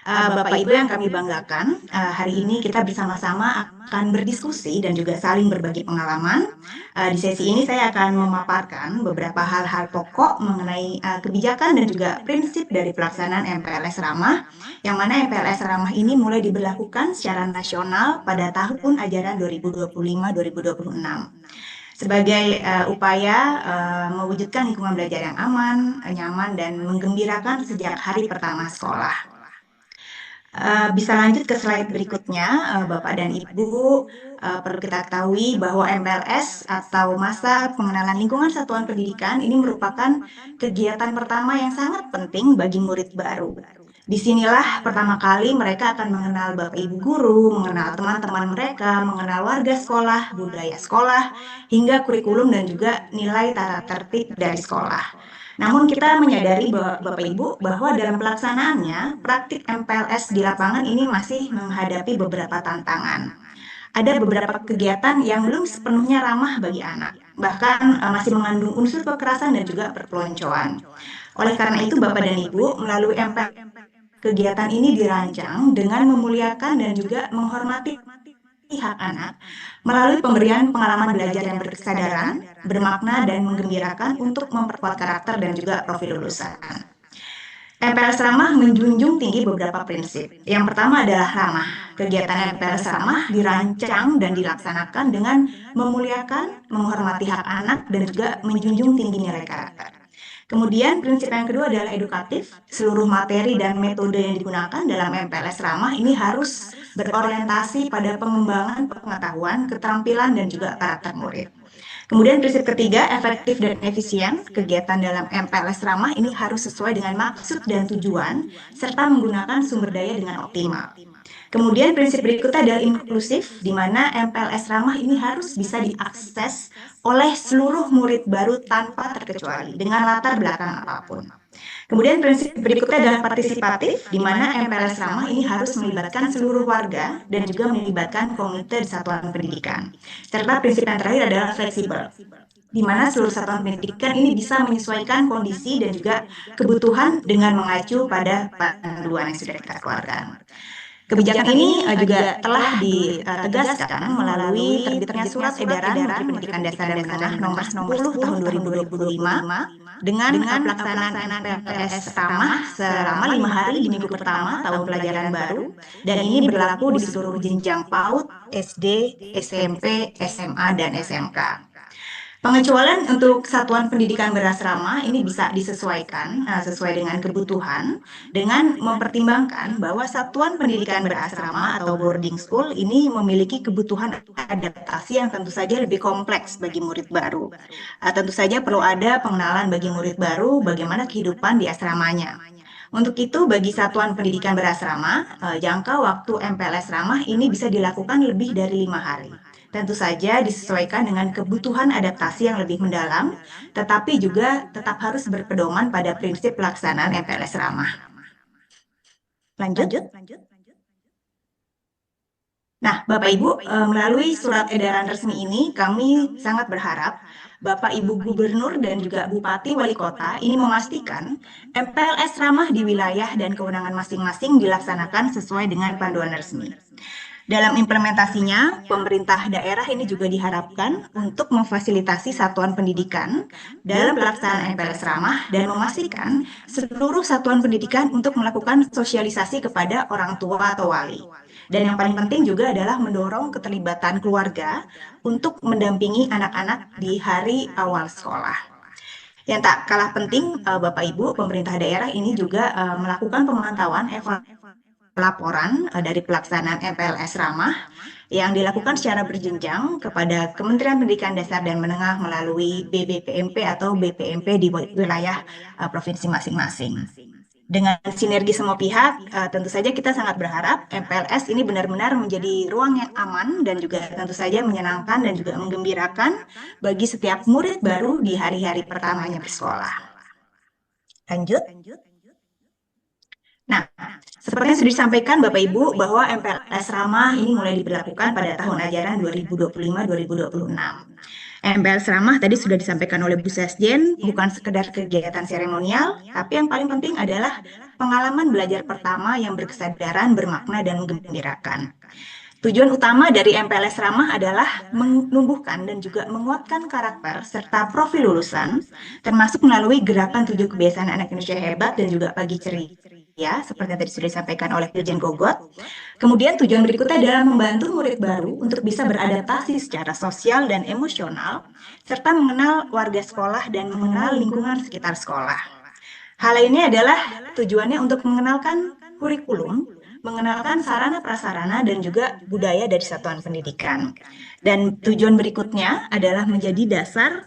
Bapak Ibu yang kami banggakan, hari ini kita bersama-sama akan berdiskusi dan juga saling berbagi pengalaman. Di sesi ini saya akan memaparkan beberapa hal-hal pokok mengenai kebijakan dan juga prinsip dari pelaksanaan MPLS Ramah, yang mana MPLS Ramah ini mulai diberlakukan secara nasional pada tahun ajaran 2025-2026 sebagai upaya mewujudkan lingkungan belajar yang aman, nyaman, dan menggembirakan sejak hari pertama sekolah. Bisa lanjut ke slide berikutnya, Bapak dan Ibu. Perlu kita ketahui bahwa MPLS atau masa pengenalan lingkungan satuan pendidikan ini merupakan kegiatan pertama yang sangat penting bagi murid baru. Disinilah pertama kali mereka akan mengenal Bapak Ibu guru, mengenal teman-teman mereka, mengenal warga sekolah, budaya sekolah, hingga kurikulum dan juga nilai tata tertib dari sekolah. Namun kita menyadari bahwa Bapak Ibu bahwa dalam pelaksanaannya praktik MPLS di lapangan ini masih menghadapi beberapa tantangan. Ada beberapa kegiatan yang belum sepenuhnya ramah bagi anak, bahkan masih mengandung unsur kekerasan dan juga perpeloncoan. Oleh karena itu Bapak dan Ibu melalui MPLS kegiatan ini dirancang dengan memuliakan dan juga menghormati hak anak melalui pemberian pengalaman belajar yang berkesadaran, bermakna, dan menggembirakan untuk memperkuat karakter dan juga profil lulusan. MPLS Ramah menjunjung tinggi beberapa prinsip. Yang pertama adalah ramah. Kegiatan MPLS Ramah dirancang dan dilaksanakan dengan memuliakan, menghormati hak anak, dan juga menjunjung tinggi nilai karakter. Kemudian prinsip yang kedua adalah edukatif. Seluruh materi dan metode yang digunakan dalam MPLS Ramah ini harus berorientasi pada pengembangan pengetahuan, keterampilan, dan juga karakter murid. Kemudian prinsip ketiga, efektif dan efisien. Kegiatan dalam MPLS Ramah ini harus sesuai dengan maksud dan tujuan, serta menggunakan sumber daya dengan optimal. Kemudian prinsip berikutnya adalah inklusif, di mana MPLS Ramah ini harus bisa diakses oleh seluruh murid baru tanpa terkecuali, dengan latar belakang apapun. Kemudian prinsip berikutnya adalah partisipatif, di mana MPLS Ramah ini harus melibatkan seluruh warga dan juga melibatkan komite di satuan pendidikan. Serta prinsip yang terakhir adalah fleksibel, di mana seluruh satuan pendidikan ini bisa menyesuaikan kondisi dan juga kebutuhan dengan mengacu pada panduan yang sudah kita keluarkan. Kebijakan ini juga telah ditegaskan melalui terbitnya Surat Edaran Menteri Pendidikan Dasar dan Menengah Nomor 10 Tahun 2025 dengan pelaksanaan MPLS Ramah selama 5 hari di minggu pertama tahun pelajaran baru, dan ini berlaku di seluruh jenjang PAUD, SD, SMP, SMA, dan SMK. Pengecualian untuk satuan pendidikan berasrama ini bisa disesuaikan sesuai dengan kebutuhan dengan mempertimbangkan bahwa satuan pendidikan berasrama atau boarding school ini memiliki kebutuhan adaptasi yang tentu saja lebih kompleks bagi murid baru. Tentu saja perlu ada pengenalan bagi murid baru bagaimana kehidupan di asramanya. Untuk itu, bagi satuan pendidikan berasrama, jangka waktu MPLS ramah ini bisa dilakukan lebih dari 5 hari. Tentu saja disesuaikan dengan kebutuhan adaptasi yang lebih mendalam, tetapi juga tetap harus berpedoman pada prinsip pelaksanaan MPLS ramah. Lanjut. Nah, Bapak Ibu, melalui surat edaran resmi ini, kami sangat berharap Bapak Ibu Gubernur dan juga Bupati Wali Kota ini memastikan MPLS ramah di wilayah dan kewenangan masing-masing dilaksanakan sesuai dengan panduan resmi. Dalam implementasinya, pemerintah daerah ini juga diharapkan untuk memfasilitasi satuan pendidikan dalam pelaksanaan MPLS ramah dan memastikan seluruh satuan pendidikan untuk melakukan sosialisasi kepada orang tua atau wali. Dan yang paling penting juga adalah mendorong keterlibatan keluarga untuk mendampingi anak-anak di hari awal sekolah. Yang tak kalah penting, Bapak Ibu, pemerintah daerah ini juga melakukan pemantauan laporan dari pelaksanaan MPLS ramah yang dilakukan secara berjenjang kepada Kementerian Pendidikan Dasar dan Menengah melalui BBPMP atau BPMP di wilayah provinsi masing-masing. Dengan sinergi semua pihak, tentu saja kita sangat berharap MPLS ini benar-benar menjadi ruang yang aman dan juga tentu saja menyenangkan dan juga menggembirakan bagi setiap murid baru di hari-hari pertamanya bersekolah. Lanjut. Nah, seperti yang sudah disampaikan Bapak Ibu bahwa MPLS ramah ini mulai diberlakukan pada tahun ajaran 2025-2026. MPLS Ramah tadi sudah disampaikan oleh Bu Sesjen, bukan sekedar kegiatan seremonial, tapi yang paling penting adalah pengalaman belajar pertama yang berkesadaran, bermakna, dan menggembirakan. Tujuan utama dari MPLS Ramah adalah menumbuhkan dan juga menguatkan karakter serta profil lulusan, termasuk melalui gerakan 7 kebiasaan anak Indonesia hebat dan juga pagi ceria, seperti yang tadi sudah disampaikan oleh Dirjen Gogot. Kemudian tujuan berikutnya adalah membantu murid baru untuk bisa beradaptasi secara sosial dan emosional, serta mengenal warga sekolah dan mengenal lingkungan sekitar sekolah. Hal ini adalah tujuannya untuk mengenalkan kurikulum, mengenalkan sarana prasarana dan juga budaya dari satuan pendidikan. Dan tujuan berikutnya adalah menjadi dasar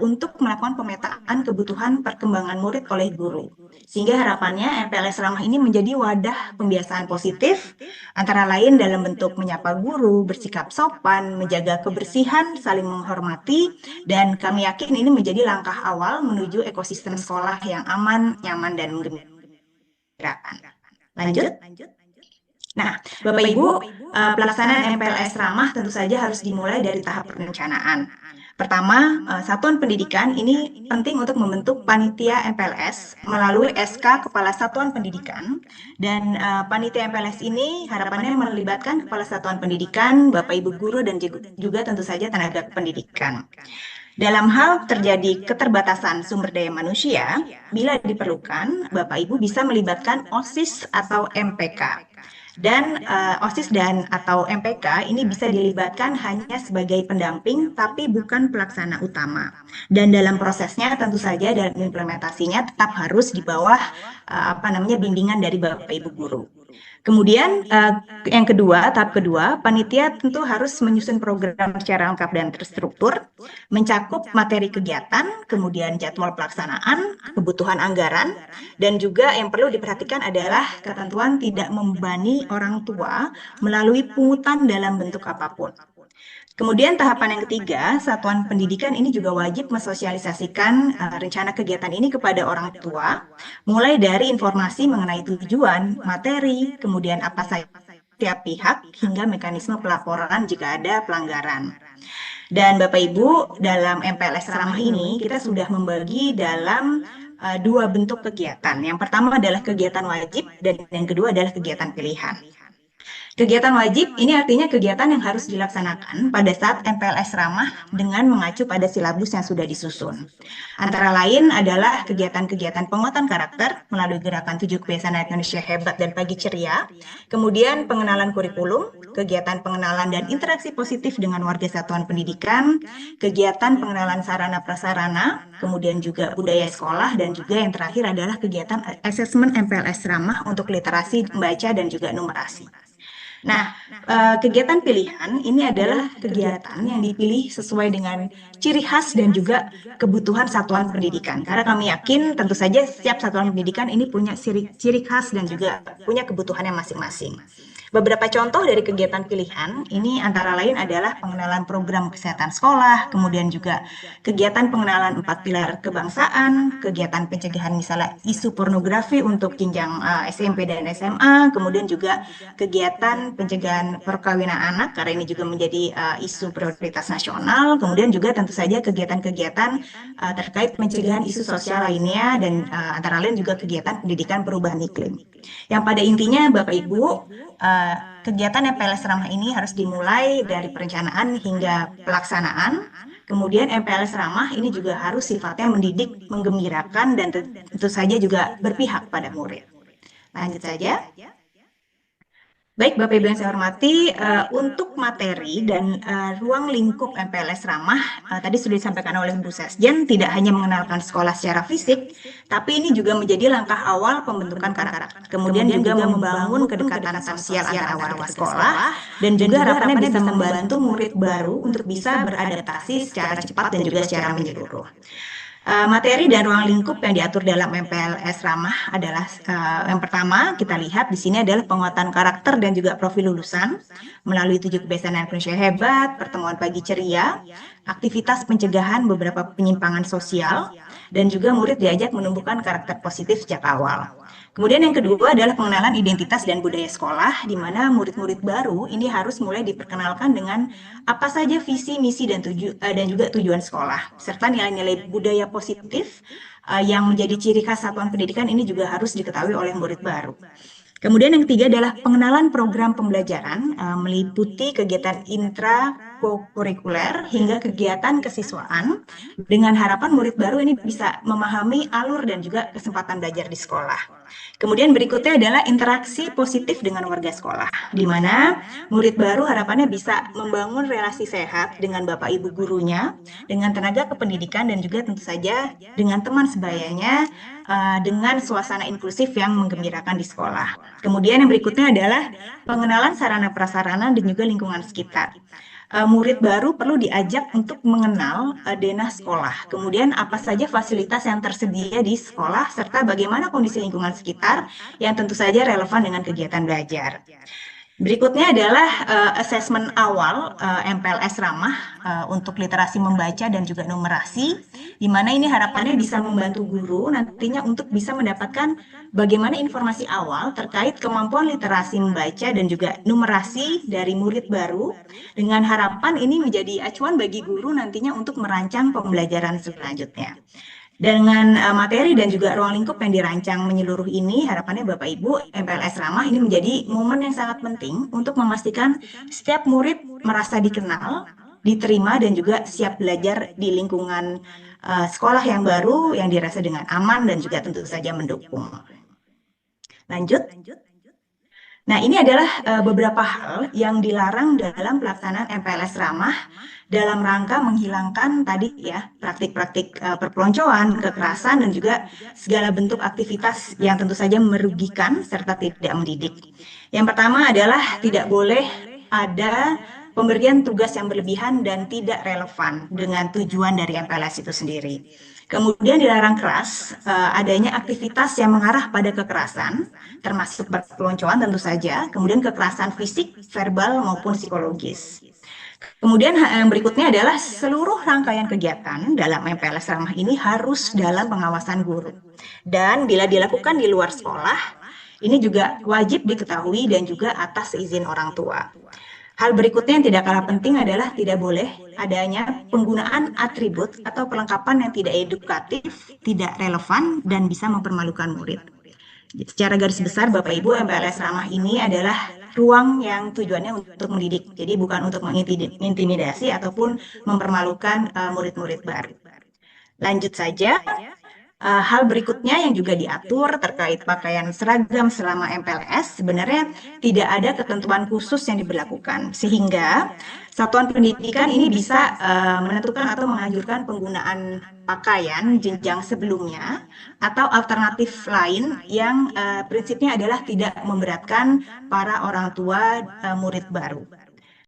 untuk melakukan pemetaan kebutuhan perkembangan murid oleh guru. Sehingga harapannya MPLS Ramah ini menjadi wadah pembiasaan positif, antara lain dalam bentuk menyapa guru, bersikap sopan, menjaga kebersihan, saling menghormati, dan kami yakin ini menjadi langkah awal menuju ekosistem sekolah yang aman, nyaman, dan menggembirakan. Lanjut. Nah, Bapak Ibu, pelaksanaan MPLS Ramah tentu saja harus dimulai dari tahap perencanaan. Pertama, satuan pendidikan ini penting untuk membentuk panitia MPLS melalui SK Kepala Satuan Pendidikan, dan panitia MPLS ini harapannya melibatkan Kepala Satuan Pendidikan, Bapak Ibu guru, dan juga tentu saja tenaga pendidikan. Dalam hal terjadi keterbatasan sumber daya manusia, bila diperlukan, Bapak Ibu bisa melibatkan OSIS atau MPK. Dan OSIS dan atau MPK ini bisa dilibatkan hanya sebagai pendamping, tapi bukan pelaksana utama. Dan dalam prosesnya tentu saja dalam implementasinya tetap harus di bawah bimbingan dari Bapak Ibu guru. Kemudian yang kedua, tahap kedua, panitia tentu harus menyusun program secara lengkap dan terstruktur, mencakup materi kegiatan, kemudian jadwal pelaksanaan, kebutuhan anggaran, dan juga yang perlu diperhatikan adalah ketentuan tidak membebani orang tua melalui pungutan dalam bentuk apapun. Kemudian tahapan yang ketiga, satuan pendidikan ini juga wajib mensosialisasikan rencana kegiatan ini kepada orang tua, mulai dari informasi mengenai tujuan, materi, kemudian apa saja tiap pihak, hingga mekanisme pelaporan jika ada pelanggaran. Dan Bapak Ibu, dalam MPLS Ramah ini kita sudah membagi dalam dua bentuk kegiatan. Yang pertama adalah kegiatan wajib dan yang kedua adalah kegiatan pilihan. Kegiatan wajib ini artinya kegiatan yang harus dilaksanakan pada saat MPLS Ramah dengan mengacu pada silabus yang sudah disusun. Antara lain adalah kegiatan-kegiatan penguatan karakter melalui gerakan 7 kebiasaan anak Indonesia hebat dan pagi ceria, kemudian pengenalan kurikulum, kegiatan pengenalan dan interaksi positif dengan warga satuan pendidikan, kegiatan pengenalan sarana prasarana, kemudian juga budaya sekolah, dan juga yang terakhir adalah kegiatan asesmen MPLS Ramah untuk literasi membaca dan juga numerasi. Nah, kegiatan pilihan ini adalah kegiatan yang dipilih sesuai dengan ciri khas dan juga kebutuhan satuan pendidikan. Karena kami yakin tentu saja setiap satuan pendidikan ini punya ciri khas dan juga punya kebutuhannya masing-masing. Beberapa contoh dari kegiatan pilihan ini antara lain adalah pengenalan program kesehatan sekolah, kemudian juga kegiatan pengenalan 4 pilar kebangsaan, kegiatan pencegahan misalnya isu pornografi untuk jenjang SMP dan SMA, kemudian juga kegiatan pencegahan perkawinan anak karena ini juga menjadi isu prioritas nasional, kemudian juga tentu saja kegiatan-kegiatan terkait pencegahan isu sosial lainnya dan antara lain juga kegiatan pendidikan perubahan iklim. Yang pada intinya Bapak Ibu, kegiatan MPLS Ramah ini harus dimulai dari perencanaan hingga pelaksanaan. Kemudian MPLS Ramah ini juga harus sifatnya mendidik, menggembirakan, dan tentu saja juga berpihak pada murid. Lanjut saja. Baik Bapak Ibu yang saya hormati, untuk materi dan ruang lingkup MPLS Ramah, tadi sudah disampaikan oleh Bu Sesjen, tidak hanya mengenalkan sekolah secara fisik, tapi ini juga menjadi langkah awal pembentukan karakter. Kemudian juga membangun kedekatan sosial antara warga sekolah, dan juga harapannya bisa membantu murid baru untuk bisa beradaptasi secara cepat dan juga secara menyeluruh. Materi dan ruang lingkup yang diatur dalam MPLS Ramah adalah yang pertama kita lihat di sini adalah penguatan karakter dan juga profil lulusan melalui 7 kebiasaan anak Indonesia hebat, pertemuan pagi ceria, aktivitas pencegahan beberapa penyimpangan sosial, dan juga murid diajak menumbuhkan karakter positif sejak awal. Kemudian yang kedua adalah pengenalan identitas dan budaya sekolah, di mana murid-murid baru ini harus mulai diperkenalkan dengan apa saja visi, misi, dan juga tujuan sekolah, serta nilai-nilai budaya positif yang menjadi ciri khas satuan pendidikan ini juga harus diketahui oleh murid baru. Kemudian yang ketiga adalah pengenalan program pembelajaran meliputi kegiatan intrakurikuler hingga kegiatan kesiswaan dengan harapan murid baru ini bisa memahami alur dan juga kesempatan belajar di sekolah. Kemudian berikutnya adalah interaksi positif dengan warga sekolah, di mana murid baru harapannya bisa membangun relasi sehat dengan bapak ibu gurunya, dengan tenaga kependidikan dan juga tentu saja dengan teman sebayanya dengan suasana inklusif yang menggembirakan di sekolah. Kemudian yang berikutnya adalah pengenalan sarana prasarana dan juga lingkungan sekitar. Murid baru perlu diajak untuk mengenal denah sekolah. Kemudian apa saja fasilitas yang tersedia di sekolah serta bagaimana kondisi lingkungan sekitar yang tentu saja relevan dengan kegiatan belajar. Berikutnya adalah asesmen awal MPLS ramah untuk literasi membaca dan juga numerasi, di mana ini harapannya bisa membantu guru nantinya untuk bisa mendapatkan bagaimana informasi awal terkait kemampuan literasi membaca dan juga numerasi dari murid baru, dengan harapan ini menjadi acuan bagi guru nantinya untuk merancang pembelajaran selanjutnya. Dengan materi dan juga ruang lingkup yang dirancang menyeluruh ini, harapannya Bapak Ibu, MPLS Ramah ini menjadi momen yang sangat penting untuk memastikan setiap murid merasa dikenal, diterima, dan juga siap belajar di lingkungan sekolah yang baru yang dirasa dengan aman dan juga tentu saja mendukung. Lanjut. Nah, ini adalah beberapa hal yang dilarang dalam pelaksanaan MPLS Ramah dalam rangka menghilangkan tadi ya praktik-praktik perpeloncoan, kekerasan, dan juga segala bentuk aktivitas yang tentu saja merugikan serta tidak mendidik. Yang pertama adalah tidak boleh ada pemberian tugas yang berlebihan dan tidak relevan dengan tujuan dari MPLS itu sendiri. Kemudian dilarang keras adanya aktivitas yang mengarah pada kekerasan, termasuk perpeloncoan tentu saja, kemudian kekerasan fisik, verbal, maupun psikologis. Kemudian yang berikutnya adalah seluruh rangkaian kegiatan dalam MPLS Ramah ini harus dalam pengawasan guru. Dan bila dilakukan di luar sekolah, ini juga wajib diketahui dan juga atas izin orang tua. Hal berikutnya yang tidak kalah penting adalah tidak boleh adanya penggunaan atribut atau perlengkapan yang tidak edukatif, tidak relevan, dan bisa mempermalukan murid. Secara garis besar, Bapak Ibu, MPLS Ramah ini adalah ruang yang tujuannya untuk mendidik. Jadi bukan untuk mengintimidasi ataupun mempermalukan murid-murid baru. Lanjut saja. Hal berikutnya yang juga diatur terkait pakaian seragam selama MPLS, sebenarnya tidak ada ketentuan khusus yang diberlakukan, sehingga satuan pendidikan ini bisa menentukan atau menganjurkan penggunaan pakaian jenjang sebelumnya atau alternatif lain yang prinsipnya adalah tidak memberatkan para orang tua murid baru.